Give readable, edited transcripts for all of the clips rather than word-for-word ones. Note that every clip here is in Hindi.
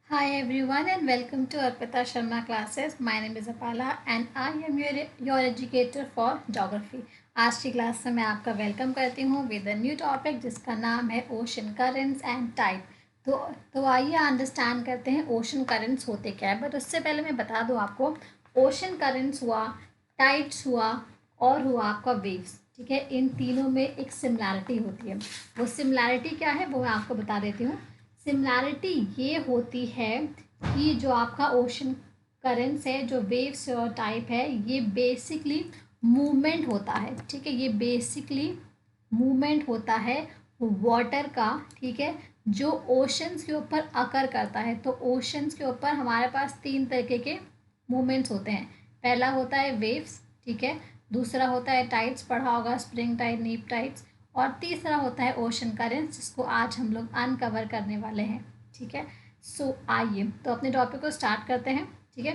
Hi everyone and welcome to Arpita Sharma classes. My name is Apala and I am your educator for geography. आज की क्लास में मैं आपका वेलकम करती हूँ विद अ न्यू टॉपिक जिसका नाम है ओशन करेंट्स एंड टाइड। तो आइए अंडरस्टैंड करते हैं ओशन करेंट्स होते क्या है। बट उससे पहले मैं बता दूँ आपको, ओशन करेंट्स हुआ, टाइड्स हुआ और हुआ आपका वेव्स। ठीक है, इन तीनों में एक सिमिलैरिटी होती है। वो सिमिलैरिटी क्या है वो मैं आपको बता देती हूँ। सिमिलैरिटी ये होती है कि जो आपका ओशन करेंट्स है, जो वेव्स टाइप है, ये बेसिकली मूवमेंट होता है। ठीक है, ये बेसिकली मूवमेंट होता है वाटर का। ठीक है, जो ओशंस के ऊपर अकर करता है। तो ओशंस के ऊपर हमारे पास तीन तरीके के मूवमेंट्स होते हैं। पहला होता है वेव्स, ठीक है। दूसरा होता है टाइड्स, पढ़ा होगा, स्प्रिंग टाइड, नीप टाइड्स। और तीसरा होता है ओशन करेंट्स, जिसको आज हम लोग अनकवर करने वाले हैं। ठीक है, सो आइए तो अपने टॉपिक को स्टार्ट करते हैं। ठीक है,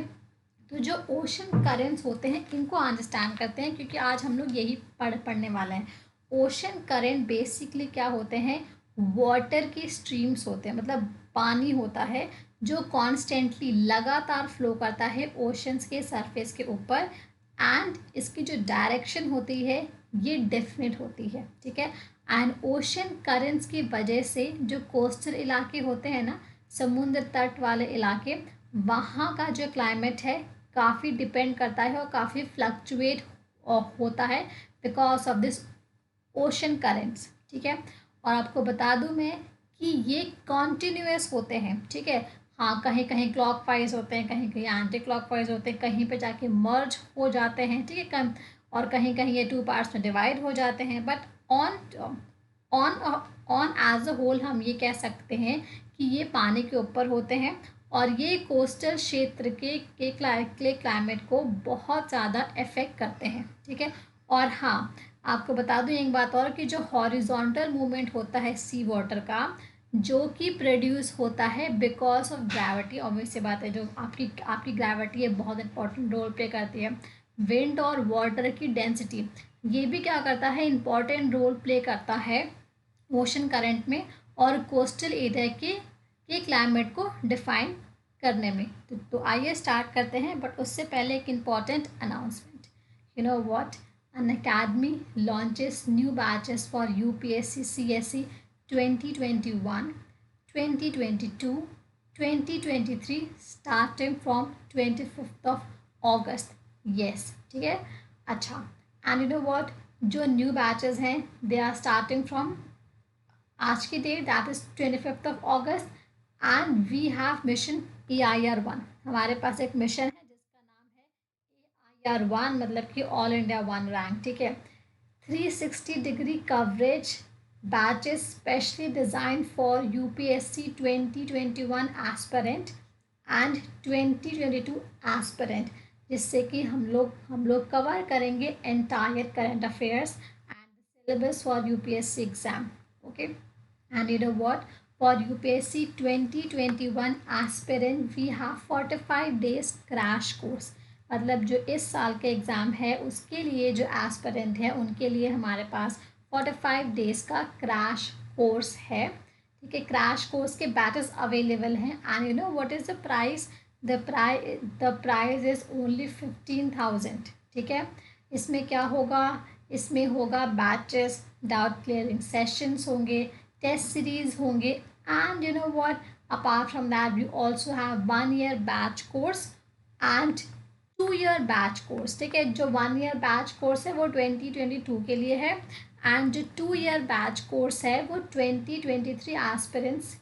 तो जो ओशन करेंट्स होते हैं इनको अंडरस्टैंड करते हैं, क्योंकि आज हम लोग यही पढ़ने वाले हैं। ओशन करेंट बेसिकली क्या होते हैं, वाटर की स्ट्रीम्स होते हैं। मतलब पानी होता है जो कॉन्स्टेंटली लगातार फ्लो करता है ओशंस के सरफेस के ऊपर। एंड इसकी जो डायरेक्शन होती है ये डेफिनेट होती है। ठीक है, एंड ओशन करेंट्स की वजह से जो कोस्टल इलाके होते हैं ना, समुद्र तट वाले इलाके, वहाँ का जो क्लाइमेट है काफ़ी डिपेंड करता है और काफ़ी फ्लक्चुएट होता है because of this ocean currents. ठीक है, और आपको बता दूं मैं कि ये कॉन्टिन्यूस होते हैं। ठीक है, हाँ, कहीं कहीं क्लॉक वाइज होते हैं, कहीं कहीं एंटी क्लॉक वाइज होते हैं, कहीं पे जाके मर्ज हो जाते हैं। ठीक है, और कहीं कहीं ये टू पार्ट्स में डिवाइड हो जाते हैं। But on on on as a whole हम ये कह सकते हैं कि ये पानी के ऊपर होते हैं और ये कोस्टल क्षेत्र के क्लाइमेट को बहुत ज़्यादा इफेक्ट करते हैं। ठीक है, और हाँ, आपको बता दूं एक बात और कि जो हॉरिजॉन्टल मूवमेंट होता है सी वाटर का, जो कि प्रोड्यूस होता है बिकॉज ऑफ ग्रेविटी। ऑब्वियस सी बात है, जो आपकी ग्रेविटी है बहुत इंपॉर्टेंट रोल प्ले करती है। विंड और वाटर की डेंसिटी, ये भी क्या करता है, इंपॉर्टेंट रोल प्ले करता है ओशन करंट में और कोस्टल एरिया के क्लाइमेट को डिफाइन करने में। तो आइए स्टार्ट करते हैं। बट उससे पहले एक important announcement. You know what, an academy launches new batches for UPSC CSE 2021, 2022, 2023 starting from 25th of August. Yes, ठीक है। अच्छा, एंड यू नो व्हाट, जो न्यू बैचेस हैं दे आर स्टार्टिंग फ्रॉम आज की date, that is 25th of August। And we have mission EIR1। हमारे पास एक मिशन है जिसका नाम है EIR1, मतलब कि ऑल इंडिया वन रैंक। ठीक है, 360 degree coverage batches specially design for UPSC 2021 aspirant and 2022 aspirant, जिससे कि हम लोग कवर करेंगे entire current affairs and syllabus for UPSC exam. Okay, and you know what, for UPSC 2021 aspirant we have 45 days crash course। मतलब जो इस साल के एग्ज़ाम है उसके लिए जो एस्पिरेंट है उनके लिए हमारे पास 45 डेज का क्रैश कोर्स है। ठीक है, क्रैश कोर्स के बैचेस अवेलेबल हैं। And you know what is the price, the price is only 15,000। ठीक है, इसमें क्या होगा, इसमें होगा बैचेस, डाउट क्लियरिंग सेशंस होंगे, टेस्ट सीरीज होंगे, and you know what, apart from that we also have 1 year batch course and 2 year batch course. ठीक है, जो 1 year बैच कोर्स है वो 2022 के लिए है एंड जो 2 year बैच कोर्स है वो 2023 एस्पिरेंट्स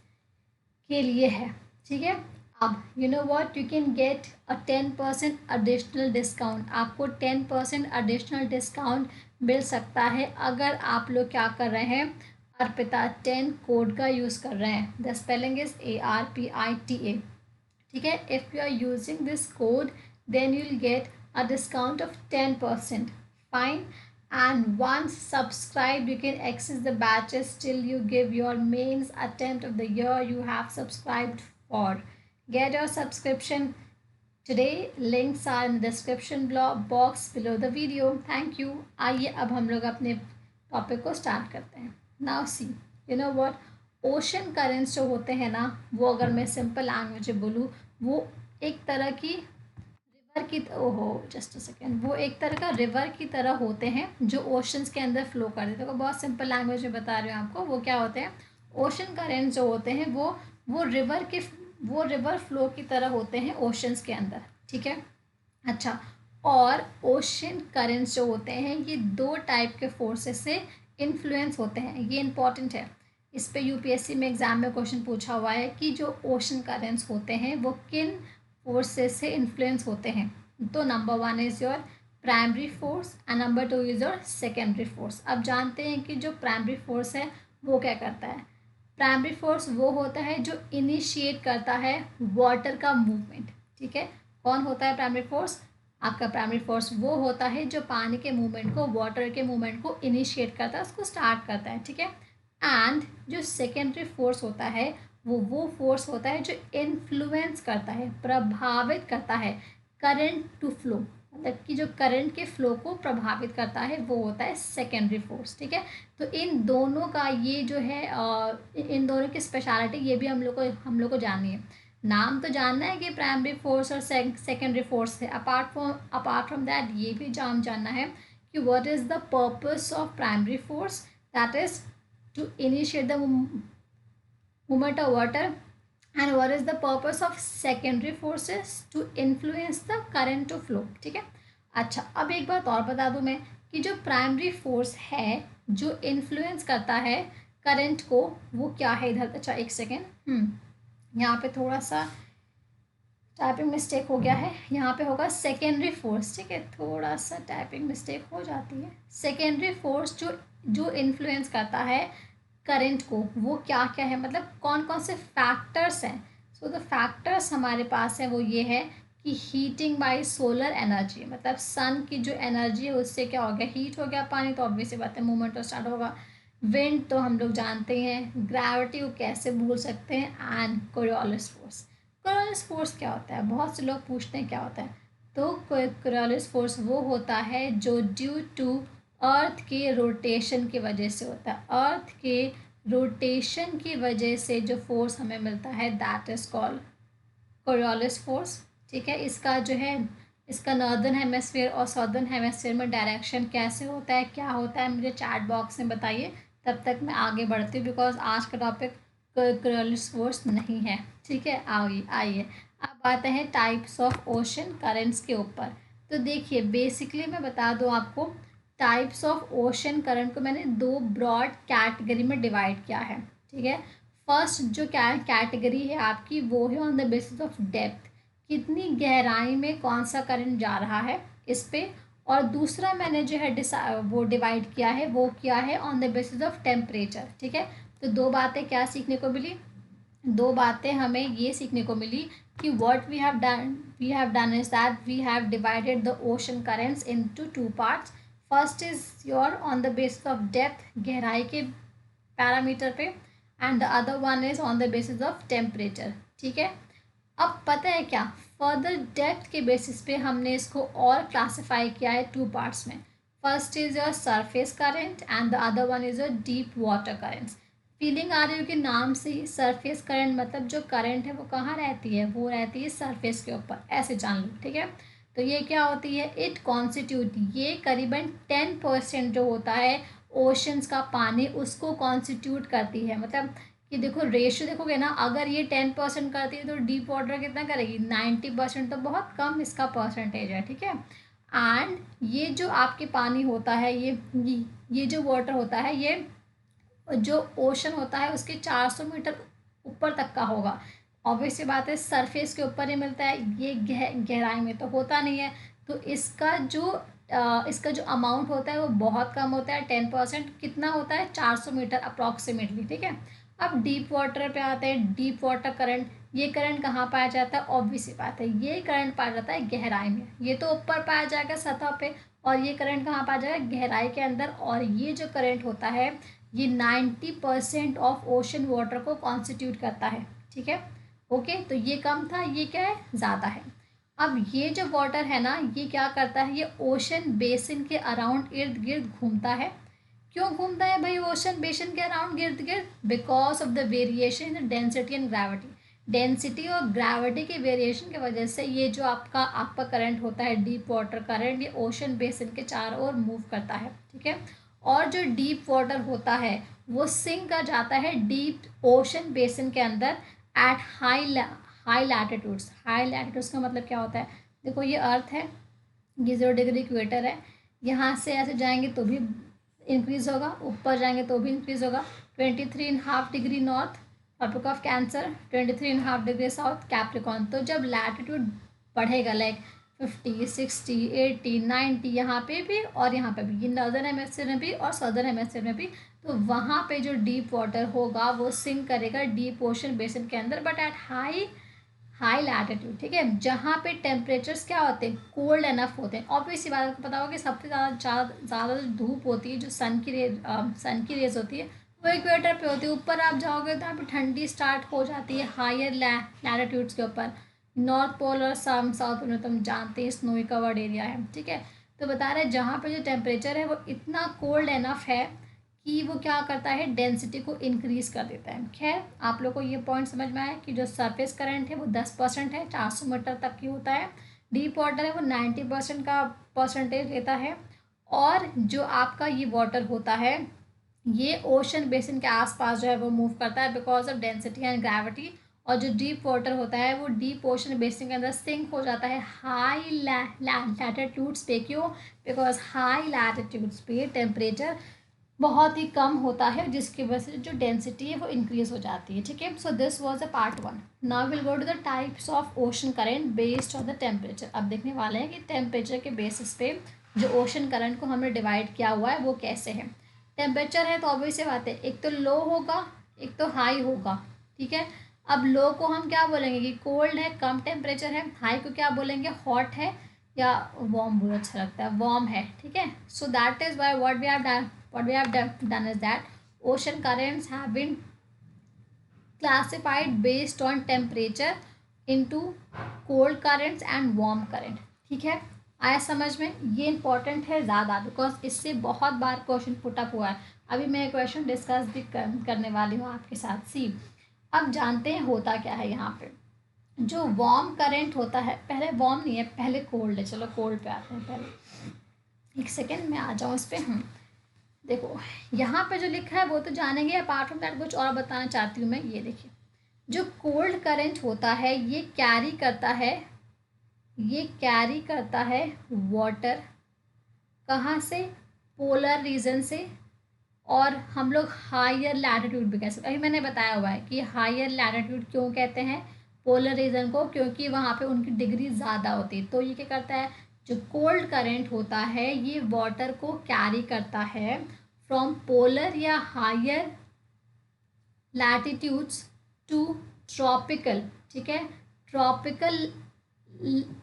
के लिए है। ठीक है, अब you know what, you can get a 10% additional discount. आपको 10% एडिशनल डिस्काउंट मिल सकता है अगर आप लोग क्या कर रहे हैं, अर्पिता 10 कोड का यूज़ कर रहे हैं। The spelling is ARPITA। ठीक है, if you are using this code then you will get a discount of 10%। Fine, and once subscribed you can access the batches till you give your mains attempt of the year you have subscribed for. Get your subscription today, links are in the description box below the video. Thank you। आइए अब हम लोग अपने टॉपिक को स्टार्ट करते हैं। Now see, you know what, ocean currents जो होते हैं ना, वो अगर मैं सिंपल लैंग्वेज में बोलूँ, वो एक तरह की रिवर की, ओहो जस्ट अ सेकेंड, वो एक तरह का रिवर की तरह होते हैं जो ओशंस के अंदर फ्लो कर देते हैं। तो बहुत सिंपल लैंग्वेज में बता रही हूँ आपको, वो क्या होते हैं, ओशन करेंट्स जो होते हैं वो रिवर के, वो रिवर फ्लो की तरह होते हैं ओशंस के अंदर, ठीक है। अच्छा, और ओशन करेंट्स जो होते हैं ये दो टाइप के फोर्सेस से इन्फ्लुएंस होते हैं, ये इंपॉर्टेंट है। इस पे यूपीएससी में एग्जाम में क्वेश्चन पूछा हुआ है कि जो ओशन करेंट्स होते हैं वो किन फोर्सेस से इन्फ्लुएंस होते हैं। तो number one is your primary force and number two is your secondary force. अब जानते हैं कि जो प्राइमरी फोर्स है वो क्या करता है। प्राइमरी फोर्स वो होता है जो इनिशिएट करता है वाटर का मूवमेंट, ठीक है। कौन होता है प्राइमरी फोर्स, आपका प्राइमरी फोर्स वो होता है जो पानी के मूवमेंट को, वाटर के मूवमेंट को इनिशिएट करता है, उसको स्टार्ट करता है, ठीक है। एंड जो सेकेंडरी फोर्स होता है वो फोर्स होता है जो इन्फ्लुएंस करता है, प्रभावित करता है करंट टू फ्लो, मतलब कि जो करंट के फ्लो को प्रभावित करता है वो होता है सेकेंडरी फोर्स, ठीक है। तो इन दोनों का ये जो है इन दोनों की स्पेशलिटी ये भी हम लोग को जाननी है। नाम तो जानना है कि प्राइमरी फोर्स और सेकेंडरी फोर्स है, अपार्ट फ्रॉम दैट ये भी जानना है कि what is the purpose of primary force, that is to initiate the movement of water, and what is the purpose of secondary forces, to influence the current to flow, ठीक है। अच्छा, अब एक बात और बता दूं मैं कि जो प्राइमरी फोर्स है जो इन्फ्लुएंस करता है करंट को, वो क्या है इधर। अच्छा एक सेकेंड, यहाँ पे थोड़ा सा टाइपिंग मिस्टेक हो गया है, यहाँ पे होगा सेकेंडरी फोर्स, ठीक है। थोड़ा सा टाइपिंग मिस्टेक हो जाती है। सेकेंडरी फोर्स जो जो इन्फ्लुएंस करता है करंट को, वो क्या क्या है, मतलब कौन कौन से फैक्टर्स हैं। सो द फैक्टर्स हमारे पास है वो ये है कि हीटिंग बाय सोलर एनर्जी, मतलब सन की जो एनर्जी है उससे क्या हो गया, हीट हो गया पानी, तो ऑब्वियसली बात है मूवमेंट तो स्टार्ट होगा। विंड तो हम लोग जानते हैं, ग्रेविटी को कैसे भूल सकते हैं, and Coriolis force. Coriolis force क्या होता है, बहुत से लोग पूछते हैं क्या होता है। तो कोरियोलिस फोर्स वो होता है जो ड्यू टू अर्थ के रोटेशन की वजह से होता है। अर्थ के रोटेशन की वजह से जो फोर्स हमें मिलता है that is called Coriolis force, ठीक है। इसका जो है, इसका नॉर्दर्न हेमिस्फीयर और साउदर्न हेमिस्फीयर में डायरेक्शन कैसे होता है, क्या होता है, मुझे चैट बॉक्स में बताइए। तब तक मैं आगे बढ़ती हूँ बिकॉज आज का टॉपिक कोरियोलिस फोर्स नहीं है, ठीक है। आइए आइए अब आते हैं टाइप्स ऑफ ओशन करेंट्स के ऊपर। तो देखिए बेसिकली मैं बता दूँ आपको, टाइप्स ऑफ ओशन करंट को मैंने दो ब्रॉड कैटेगरी में डिवाइड किया है, ठीक है। फर्स्ट जो कैटेगरी है आपकी वो है on the basis of depth, कितनी गहराई में कौन सा करंट जा रहा है इस पे। और दूसरा मैंने जो है वो डिवाइड किया है, वो किया है on the basis of temperature, ठीक है। तो दो बातें क्या सीखने को मिली, दो बातें हमें ये सीखने को मिली कि what we have done is that we have divided the ocean currents into two parts. First is your on the basis of depth, गहराई के पैरामीटर पे, and the other one is on the basis of temperature, ठीक है। अब पता है क्या, फर्दर डेप्थ के बेसिस पे हमने इसको और क्लासिफाई किया है टू पार्ट्स में। First is your surface current and the other one is your deep water currents. Feeling आ रही हो कि नाम से ही सरफेस करंट मतलब जो करंट है वो कहाँ रहती है, वो रहती है सरफेस के ऊपर, ऐसे जान लो, ठीक है। तो ये क्या होती है, इट कॉन्स्टिट्यूट, ये करीबन 10% जो होता है ओशंस का पानी उसको कॉन्स्टिट्यूट करती है। मतलब कि देखो रेशियो देखोगे ना, अगर ये 10% करती है तो डीप वाटर कितना करेगी, 90%, तो बहुत कम इसका परसेंटेज है, ठीक है। एंड ये जो आपके पानी होता है, ये जो वाटर होता है, ये जो ओशन होता है उसके 400 मीटर ऊपर तक का होगा। ऑब्वियसली बात है सरफेस के ऊपर ही मिलता है, ये गहराई में तो होता नहीं है। तो इसका जो अमाउंट होता है वो बहुत कम होता है, 10%। कितना होता है, 400 मीटर अप्रॉक्सीमेटली, ठीक है। अब डीप वाटर पे आते हैं, डीप वाटर करंट। ये करंट कहाँ पाया जाता है, ऑब्वियसली बात है ये करंट पाया जाता है गहराई में। ये तो ऊपर पाया जाएगा सतह पे, और ये करंट कहाँ पाया जाएगा, गहराई के अंदर। और ये जो करंट होता है ये 90% ऑफ ओशन वाटर को कॉन्स्टिट्यूट करता है, ठीक है। ओके, तो ये कम था, ये क्या है, ज़्यादा है। अब ये जो वाटर है ना, ये क्या करता है, ये ओशन बेसिन के अराउंड इर्द गिर्द घूमता है। क्यों घूमता है भाई ओशन बेसिन के अराउंड गिर्द गिर्द? Because of the variation in density and gravity. Density और ग्रेविटी के वेरिएशन की वजह से ये जो आपका करंट होता है डीप वाटर करंट, ये ओशन बेसिन के चारों ओर मूव करता है, ठीक है। और जो डीप वाटर होता है वो सिंक कर जाता है डीप ओशन बेसिन के अंदर at high latitudes. High latitudes का मतलब क्या होता है? देखो ये अर्थ है, ये 0 डिग्री इक्वेटर है, यहाँ से ऐसे जाएंगे तो भी इंक्रीज होगा, ऊपर जाएंगे तो भी इंक्रीज होगा। 23.5 degree north tropic of Cancer, 23.5 degree south Capricorn. तो जब लैटिट्यूड बढ़ेगा लाइक 50, 60, 80, 90, यहाँ पे भी और यहाँ पे भी, ये नॉर्दर्न हेमिस्फीयर में भी और सदर्न हेमिस्फीयर में भी, तो वहाँ पे जो डीप वाटर होगा वो सिंक करेगा डीप ओशन बेसिन के अंदर, बट एट हाई लैटिट्यूड, ठीक है, जहाँ पे टेम्परेचर्स क्या होते हैं, कोल्ड एनफ होते हैं। ऑब्वियसली बात आपको पता होगा कि सबसे ज़्यादा जो धूप होती है, जो सन की रेज होती है, वो इक्वेटर पे होती है। ऊपर आप जाओगे तो यहाँ पे ठंडी स्टार्ट हो जाती है हायर लैटिट्यूड्स के ऊपर। नॉर्थ पोल और साउथ पोल में तुम जानते हैं स्नोई कवर्ड एरिया है, ठीक है। तो बता रहे हैं जहाँ पे जो टेम्परेचर है वो इतना कोल्ड एनफ है कि वो क्या करता है, डेंसिटी को इंक्रीज कर देता है। खैर आप लोग को ये पॉइंट समझ में आया कि जो सरफेस करंट है वो 10% है, 400 मीटर तक की होता है। डीप वाटर है वो 90% का परसेंटेज लेता है। और जो आपका ये वाटर होता है ये ओशन बेसिन के आसपास जो है वो मूव करता है because of density and gravity. और जो डीप वाटर होता है वो डीप ओशन बेसिन के अंदर सिंक हो जाता है हाई लैटिट्यूड्स पे। क्यों? बिकॉज हाई लैटिट्यूड्स पे टेम्परेचर बहुत ही कम होता है, जिसकी वजह से जो डेंसिटी है वो इंक्रीज हो जाती है, ठीक है। So this was a part 1। Now will go to the types of ocean current based on the temperature. अब देखने वाले हैं कि टेम्परेचर के बेसिस पे जो ओशन करंट को हमने डिवाइड किया हुआ है वो कैसे है। टेम्परेचर है तो ऑब्वियस सी बात है, एक तो लो होगा एक तो हाई होगा, ठीक है। अब लो को हम क्या बोलेंगे कि कोल्ड है, कम टेम्परेचर है। हाई को क्या बोलेंगे, हॉट है, या वार्म बहुत अच्छा लगता है, वार्म है, ठीक है। So that is why what we have done is that ocean currents have been classified based on temperature into cold currents and warm current, ठीक है। आया समझ में? ये इंपॉर्टेंट है ज़्यादा बिकॉज इससे बहुत बार क्वेश्चन पुट अप हुआ है। अभी मैं क्वेश्चन डिस्कस भी करने वाली हूँ आपके साथ। सी अब जानते हैं होता क्या है यहाँ पे। जो वार्म करंट होता है, पहले वार्म नहीं है पहले कोल्ड है, चलो कोल्ड पे आते हैं। पहले एक सेकेंड में आ जाऊँ इस पर। देखो यहाँ पे जो लिखा है वो तो जानेंगे, अपार्ट फ्रॉम दैट कुछ और बताना चाहती हूँ मैं। ये देखिए जो कोल्ड करंट होता है ये कैरी करता है वाटर कहाँ से, पोलर रीजन से। और हम लोग हायर लैटिट्यूड भी कह सकते हैं। अभी मैंने बताया हुआ है कि हायर लैटिट्यूड क्यों कहते हैं पोलर रीजन को, क्योंकि वहाँ पे उनकी डिग्री ज़्यादा होती है। तो ये क्या करता है, जो कोल्ड करंट होता है ये वाटर को कैरी करता है फ्रॉम पोलर या हायर लैटिट्यूड्स टू ट्रॉपिकल, ठीक है, ट्रॉपिकल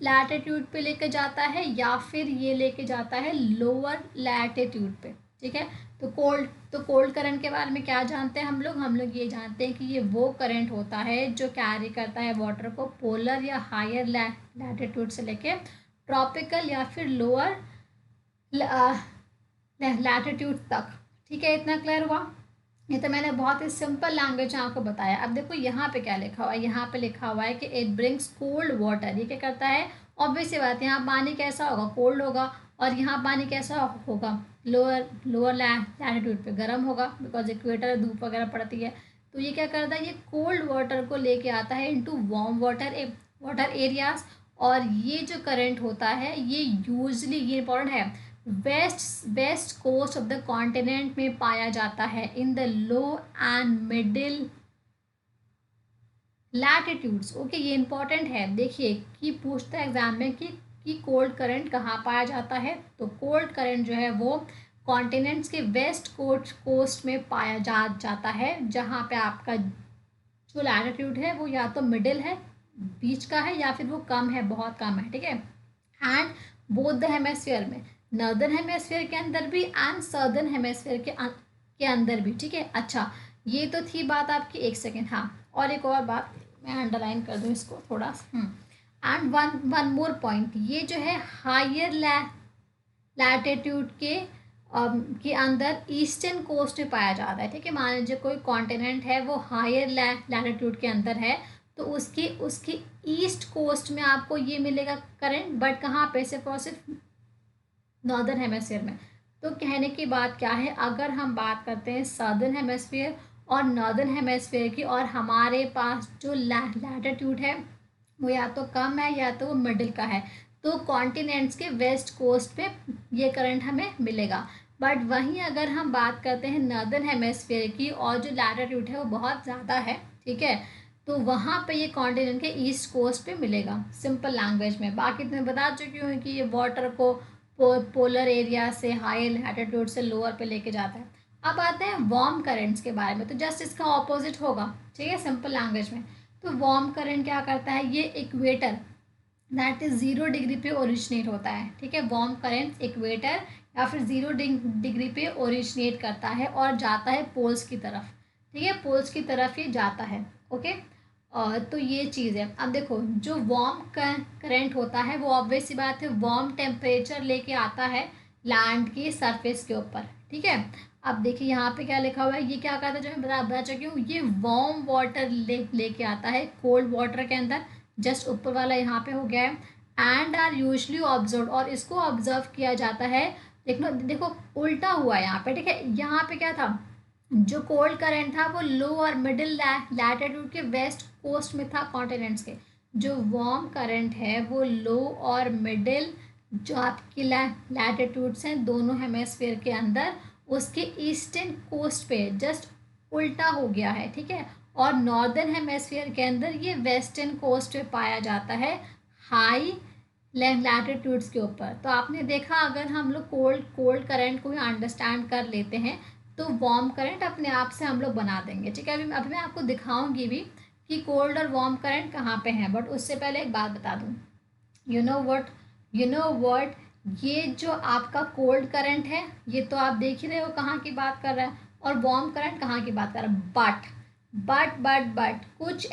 लैटिट्यूड पे लेके जाता है या फिर ये लेके जाता है लोअर लैटिट्यूड पे, ठीक है। तो कोल्ड करंट के बारे में क्या जानते हैं हम लोग ये जानते हैं कि ये वो करंट होता है जो कैरी करता है वाटर को पोलर या हायर लैटिट्यूड से लेके ट्रॉपिकल या फिर लोअर लैटिट्यूड तक, ठीक है। इतना क्लियर हुआ? ये तो मैंने बहुत ही सिंपल लैंग्वेज में आपको बताया। अब देखो यहाँ पे क्या लिखा हुआ है, यहाँ पे लिखा हुआ है कि इट ब्रिंग्स कोल्ड वाटर। ये क्या करता है, ऑब्वियस सी बात है, यहाँ पानी कैसा होगा, कोल्ड होगा। और यहाँ पानी कैसा होगा, लोअर लैटिट्यूड पे गर्म होगा बिकॉज इक्वेटर धूप वगैरह पड़ती है। तो ये क्या करता है, ये कोल्ड वाटर को लेके आता है इनटू वार्म वाटर एरियाज। और ये जो करंट होता है ये यूजली, ये इंपॉर्टेंट है, west coast of the continent में पाया जाता है in the low and middle latitudes. Okay, ये इंपॉर्टेंट है। देखिए कि पूछता है एग्जाम में कि कोल्ड करंट कहाँ पाया जाता है। तो कोल्ड करंट जो है वो कॉन्टिनेंट्स के वेस्ट कोस्ट में पाया जाता है, जहाँ पे आपका जो लैटिट्यूड है वो या तो मिडिल है, बीच का है, या फिर वो कम है, बहुत कम है, ठीक है। एंड बोथ द हेमेस्फीयर में, नॉर्दर्न हेमेस्फीयर के अंदर भी एंड सदर्न हेमेस्फीयर के अंदर भी, ठीक है। अच्छा ये तो थी बात आपकी। एक सेकेंड, हाँ और एक और बात मैं अंडरलाइन कर दूँ इसको थोड़ा सा। एंड वन मोर पॉइंट, ये जो है हायर लैटिट्यूड के के अंदर ईस्टर्न कोस्ट में पाया जाता है। ठीक है, मान लीजिए कोई कॉन्टिनेंट है वो हायर लैटिट्यूड के अंदर है, तो उसकी उसकी ईस्ट कोस्ट में आपको ये मिलेगा करंट, बट कहाँ पे, सिर्फ और सिर्फ नॉर्दर्न हेमेस्फीयर में। तो कहने की बात क्या है, अगर हम बात करते हैं सदर्न हेमेस्फीयर और नॉर्दर्न हेमेस्फीयर की, और हमारे पास जो लैटिट्यूड है वो या तो कम है या तो वो मिडिल का है, तो कॉन्टिनेंट्स के वेस्ट कोस्ट पे ये करंट हमें मिलेगा। बट वहीं अगर हम बात करते हैं नॉर्दर्न हेमेस्फीयर की और जो लैटिट्यूड है वो बहुत ज़्यादा है, ठीक है, तो वहाँ पे ये कॉन्टिनेंट के ईस्ट कोस्ट पे मिलेगा, सिंपल लैंग्वेज में। बाकी तो मैं बता चुकी हूँ कि ये वाटर को पोलर एरिया से हाई लैटिट्यूड से लोअर पे लेके जाता है। अब आते हैं वार्म करंट्स के बारे में, तो जस्ट इसका ऑपोजिट होगा, ठीक है, सिंपल लैंग्वेज में। तो वार्म करंट क्या करता है, ये इक्वेटर दैट इज 0 डिग्री पे ओरिजिनेट होता है। ठीक है, वार्म करंट इक्वेटर या फिर 0 डिग्री पे ओरिजिनेट करता है और जाता है पोल्स की तरफ। ठीक है, पोल्स की तरफ ये जाता है। ओके, तो ये चीज़ है। अब देखो, जो वार्म करंट होता है वो ऑब्वियस सी बात है वार्म टेम्परेचर लेके आता है लैंड की सरफेस के ऊपर। ठीक है, अब देखिए यहाँ पे क्या लिखा हुआ है, ये क्या कहता है, जो मैं बता चुकी हूँ, ये वार्म वाटर लेके आता है कोल्ड वाटर के अंदर। जस्ट ऊपर वाला यहाँ पे हो गया है, एंड आर यूजली ऑब्जर्व, और इसको ऑब्जर्व किया जाता है। देखो देखो उल्टा हुआ है यहाँ पे। ठीक है, यहाँ पे क्या था, जो कोल्ड करंट था वो लो और मिडिल लैटिट्यूड के वेस्ट कोस्ट में था कॉन्टिनेंट्स के। जो वार्म करंट है वो लो और मिडिल जो आपकी लैटिट्यूड्स हैं दोनों हेमेस्फीयर के अंदर, उसके ईस्टर्न कोस्ट पे जस्ट उल्टा हो गया है। ठीक है, और नॉर्दर्न हेमेस्फीयर के अंदर ये वेस्टर्न कोस्ट पे पाया जाता है हाई लैटिट्यूड्स के ऊपर। तो आपने देखा, अगर हम लोग कोल्ड कोल्ड करंट को ही अंडरस्टैंड कर लेते हैं तो वार्म करंट अपने आप से हम लोग बना देंगे। ठीक है, अभी मैं आपको दिखाऊंगी भी कि कोल्ड और वार्म करंट कहाँ पे हैं, बट उससे पहले एक बात बता दूँ। यू नो व्हाट, ये जो आपका कोल्ड करंट है ये तो आप देख ही रहे हो कहाँ की बात कर रहा है, और वार्म करंट कहाँ की बात कर रहा है। बट कुछ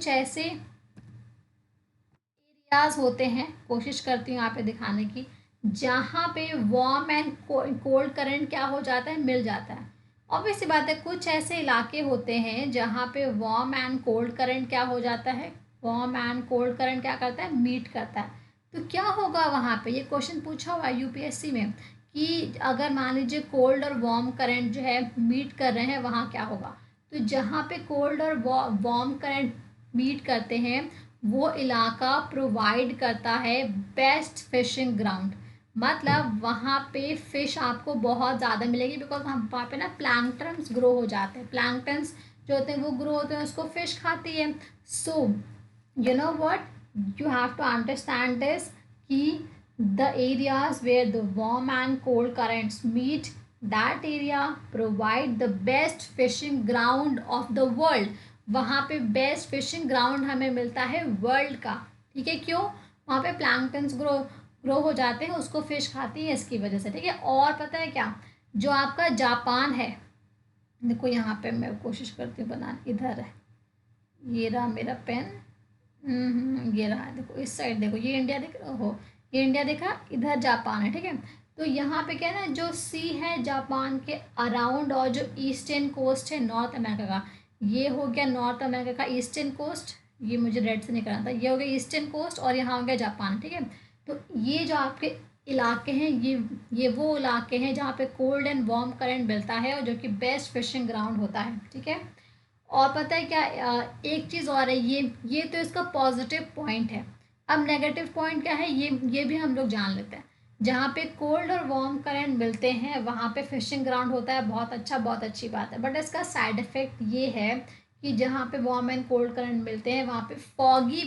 ऐसे एरियाज होते हैं, कोशिश करती हूँ यहाँ पे दिखाने की, जहाँ पे वार्म एंड कोल्ड करंट क्या हो जाता है, मिल जाता है। ऑब्वियस सी बात है, कुछ ऐसे इलाके होते हैं जहाँ पे वार्म एंड कोल्ड करंट क्या हो जाता है, वार्म एंड कोल्ड करंट क्या करता है, मीट करता है। तो क्या होगा वहाँ पे, ये क्वेश्चन पूछा हुआ है यूपीएससी में कि अगर मान लीजिए कोल्ड और वार्म करंट जो है मीट कर रहे हैं, वहाँ क्या होगा। तो जहाँ पे कोल्ड और वार्म करंट मीट करते हैं वो इलाका प्रोवाइड करता है बेस्ट फिशिंग ग्राउंड। मतलब वहाँ पे फिश आपको बहुत ज़्यादा मिलेगी, बिकॉज हम वहाँ पे ना प्लैंकटन्स ग्रो हो जाते हैं। प्लैंकटन्स जो होते हैं वो ग्रो होते हैं, उसको फिश खाती है। सो you know what, you have to understand this कि the areas where the warm and cold currents meet, that area provide the best fishing ground of the world। वहाँ पे बेस्ट फिशिंग ग्राउंड हमें मिलता है वर्ल्ड का। ठीक है, क्यों, वहाँ पे प्लैंकटन्स ग्रो ग्रो हो जाते हैं, उसको फिश खाती है इसकी वजह से। ठीक है, और पता है क्या, जो आपका जापान है, देखो यहाँ पे मैं कोशिश करती हूँ बनाने, इधर है, ये रहा मेरा पेन, ये रहा, देखो इस साइड देखो, ये इंडिया दिख रहा हो, ये इंडिया देखा, इधर जापान है। ठीक है, तो यहाँ पे क्या है ना, जो सी है जापान के अराउंड, और जो ईस्टर्न कोस्ट है नॉर्थ अमेरिका का, ये हो गया नॉर्थ अमेरिका का ईस्टर्न कोस्ट, ये मुझे रेड से नहीं करना था, ये हो गया ईस्टर्न कोस्ट, और यहाँ हो गया जापान। ठीक है, तो ये जो आपके इलाके हैं, ये वो इलाके हैं जहाँ पे कोल्ड एंड वार्म करंट मिलता है, और जो कि बेस्ट फिशिंग ग्राउंड होता है। ठीक है, और पता है क्या, एक चीज़ और है, ये तो इसका पॉजिटिव पॉइंट है। अब नेगेटिव पॉइंट क्या है, ये भी हम लोग जान लेते हैं। जहाँ पे कोल्ड और वार्म करंट मिलते हैं वहाँ पे फिशिंग ग्राउंड होता है, बहुत अच्छा, बहुत अच्छी बात है। बट इसका साइड इफ़ेक्ट ये है कि जहाँ पे वार्म एंड कोल्ड करंट मिलते हैं वहाँ पे फॉगी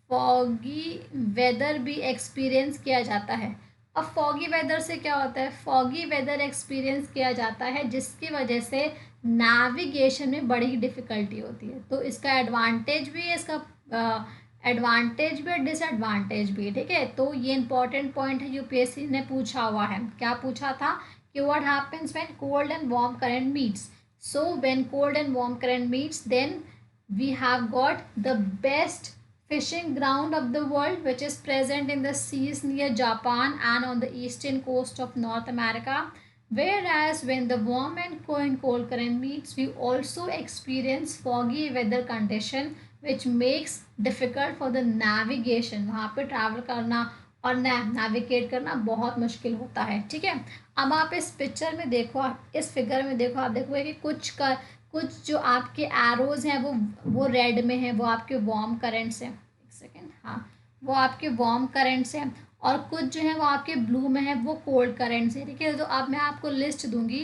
फॉगी वेदर भी एक्सपीरियंस किया जाता है। अब फॉगी वेदर से क्या होता है, फॉगी वेदर एक्सपीरियंस किया जाता है जिसकी वजह से नेविगेशन में बड़ी डिफ़िकल्टी होती है। तो इसका एडवांटेज भी है, इसका एडवांटेज भी और डिसएडवांटेज भी। ठीक है, तो ये इंपॉर्टेंट पॉइंट है, यूपीएससी ने पूछा हुआ है। क्या पूछा था कि what happens when cold and warm current meets. So when cold and warm current meets, then we have got the best fishing ground of the world, which is present in the seas near Japan and on the eastern coast of North America. Whereas when the warm and cold current meets, we also experience foggy weather condition, which makes difficult for the navigation. वहाँ पे ट्रैवल करना और नेविगेट करना बहुत मुश्किल होता है, ठीक है। अब आप इस पिक्चर में देखो, आप इस फिगर में देखो, आप देखोगे कि कुछ जो आपके एरोज हैं वो रेड में है, वो आपके वार्म करंट्स हैं। एक सेकेंड, हाँ, वो आपके वार्म करंट्स हैं, और कुछ जो है वो आपके ब्लू में है, वो कोल्ड करंट्स है, ठीक है। तो अब मैं आपको लिस्ट दूंगी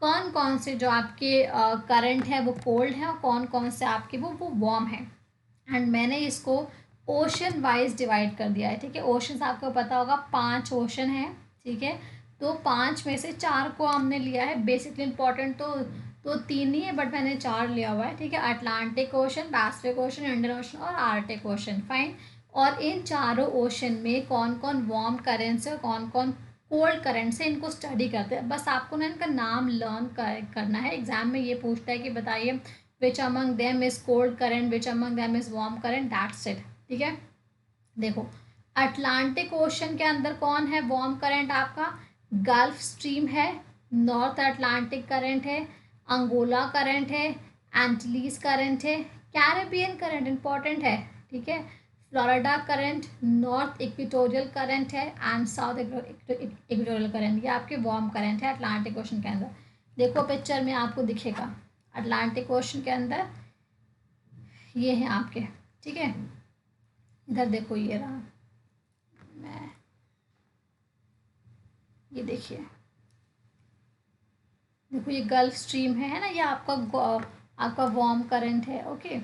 कौन कौन से जो आपके करंट है वो कोल्ड है और कौन कौन से आपके वो वार्म है। एंड मैंने इसको ओशन वाइज डिवाइड कर दिया है, ठीक है। ओशंस आपको पता होगा 5 ओशन है, ठीक है। तो 5 में से 4 को हमने लिया है, बेसिकली इंपॉर्टेंट तो 3 ही है, बट मैंने 4 लिया हुआ है, ठीक है। Atlantic ocean, Pacific ocean, Indian ocean और आर्टिक ओशन, फाइन। और इन चारों ओशन में कौन कौन वार्म करेंट्स है, कौन कौन कोल्ड करेंट्स है, इनको स्टडी करते हैं। बस आपको ना इनका नाम लर्न करना है। एग्जाम में ये पूछता है कि बताइए which among them is cold current, which among them is warm current, that's it, ठीक है। देखो, अटलांटिक ओशन के अंदर कौन है वार्म करंट आपका, गल्फ स्ट्रीम है, नॉर्थ अटलांटिक करंट है, अंगोला करंट है, एंटिलीज करंट है, कैरेबियन करंट इंपॉर्टेंट है, ठीक है, Florida current, north equatorial current है एंड साउथ इक्वेटोरियल करंट। ये आपके वार्म करंट है अटलांटिक ओशन के अंदर। देखो पिक्चर में आपको दिखेगा अटलांटिक ओशन के अंदर ये है आपके, ठीक है। इधर देखो, ये रहा, मैं ये देखिए, देखो ये गल्फ स्ट्रीम है ना, ये आपका वार्म करंट है, ओके।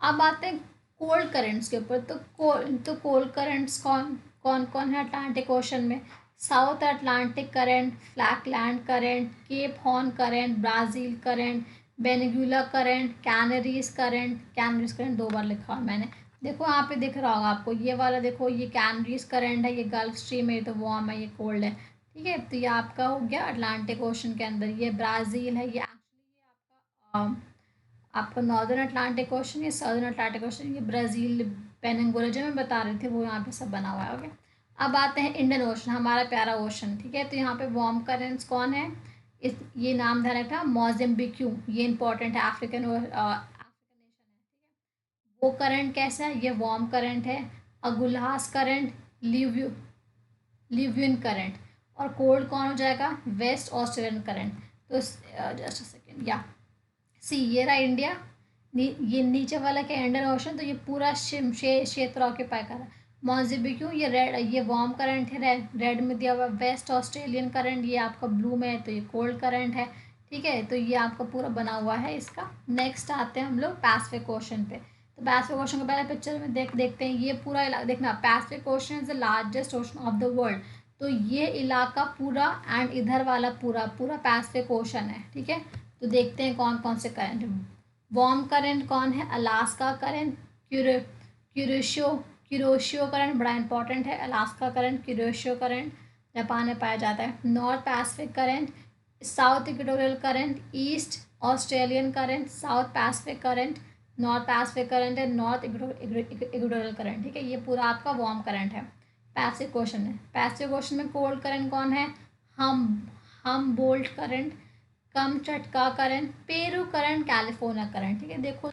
अब आते हैं कोल्ड करंट्स के ऊपर। तो कोल्ड करंट्स कौन कौन कौन है अटलांटिक ओशन में, south Atlantic current, Falkland current, Cape Horn current, Brazil current, Benguela current, Canaries current 2 बार लिखा है मैंने। देखो यहाँ पे दिख रहा होगा आपको, ये वाला देखो, ये कैनरीज करंट है, ये गल्फ स्ट्रीम है, ये तो वार्म है, ये कोल्ड है, ठीक है। तो ये आपका हो गया अटलांटिक ओशन के अंदर। ये ब्राज़ील है, ये एक्चुअली ये आपका नॉर्दर्न अटलांटिक ओशन, ये सदर्न अटलांटिक ओशन, ये ब्राज़ील, पेनिनसुला जो मैं बता रहे थे वो यहाँ पे सब बना हुआ है, ओके। अब आते हैं इंडियन ओशन, हमारा प्यारा ओशन, ठीक है। तो यहाँ पे वार्म करंट्स कौन है, इस ये नाम ध्यान रखना, मोज़ेम्बिक्यू, ये इंपॉर्टेंट है, अफ्रीकन नेशन है, ठीक है। वो करंट कैसा है, ये वार्म करंट है। अगुल्हास करंट, लिव्यू लिव्यून करंट। और कोल्ड कौन हो जाएगा, वेस्ट ऑस्ट्रेलियन करंट। तो जस्ट अ सेकेंड, या सी, ये रहा इंडिया, ये नीचे वाला क्या इंडियन ओशन, तो ये पूरा क्षेत्र ऑक्यूपाई कर रहा है। मॉन्जिबिक्यू, ये रेड, ये वार्म करंट है, रेड में दिया हुआ। वेस्ट ऑस्ट्रेलियन करंट, ये आपका ब्लू में है, तो ये कोल्ड करंट है, ठीक है। तो ये आपका पूरा बना हुआ है इसका। नेक्स्ट आते हैं हम लोग पैसिफिक ओशन पे। तो पैसिफिक ओशन को पहले पिक्चर में देखते हैं। ये पूरा देखना, Pacific ocean is the largest ocean of the world. तो ये इलाका पूरा एंड इधर वाला पूरा पूरा पैसिफिक ओशन है, ठीक है। तो देखते हैं कौन कौन से करंट। वार्म करंट कौन है, Alaska current, Kuroshio Kuroshio current बड़ा इंपॉर्टेंट है। Alaska current, Kuroshio current Japan में पाया जाता है। North Pacific current, south equatorial current, east Australian current, south Pacific current, north Pacific current है, नॉर्थ इक्वेटोरियल करंट, ठीक है। ये पूरा आपका वार्म करंट है। पैसिफिक ओशन है, पैसिफिक ओशन में कोल्ड करंट कौन है, हम बोल्ट करंट, कम चटका current, Peru current, California current, ठीक है। देखो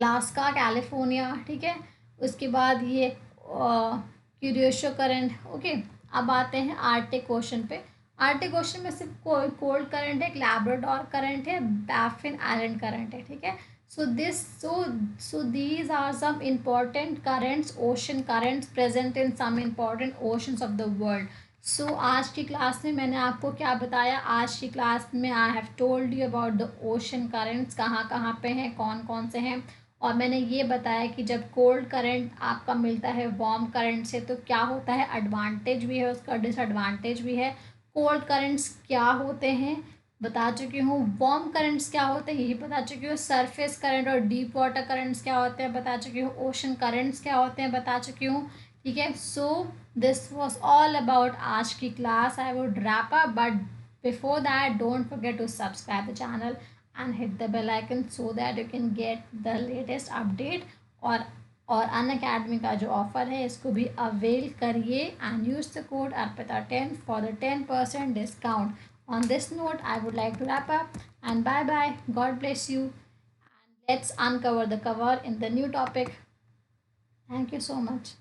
अलास्का, कैलिफोर्निया, ठीक है। उसके बाद ये क्यूरियोशो करंट, ओके। अब आते हैं आर्टिक ओशन पे। आर्टिक ओशन में सिर्फ कोल्ड करंट है, एक लैब्राडोर करंट है, बैफिन आइलैंड करंट है, ठीक है। So these are some important currents, ocean currents present in some important oceans of the world. सो आज की क्लास में मैंने आपको क्या बताया, आज की क्लास में I have told you about the ocean currents, कहाँ कहाँ पे हैं, कौन कौन से हैं। और मैंने ये बताया कि जब कोल्ड करंट आपका मिलता है वार्म करंट से तो क्या होता है, एडवांटेज भी है उसका, डिसएडवांटेज भी है। कोल्ड करंट्स क्या होते हैं बता चुकी हूँ, वार्म करंट्स क्या होते हैं यही बता चुकी हूँ, सरफेस करंट और डीप वाटर करंट्स क्या होते हैं बता चुकी हूँ, ओशन करंट्स क्या होते हैं बता चुकी हूँ, ठीक है। So this was all about आज की class. I would wrap up, but before that don't forget to subscribe the channel and hit the bell icon so that you can get the latest update. और अन अकेडमी का जो ऑफ़र है इसको भी अवेल करिए एंड यूज़ द कोड अर्पिता10 for the 10% discount. On this note, I would like to wrap up and bye bye. God bless you. And let's uncover the cover in the new topic. Thank you so much.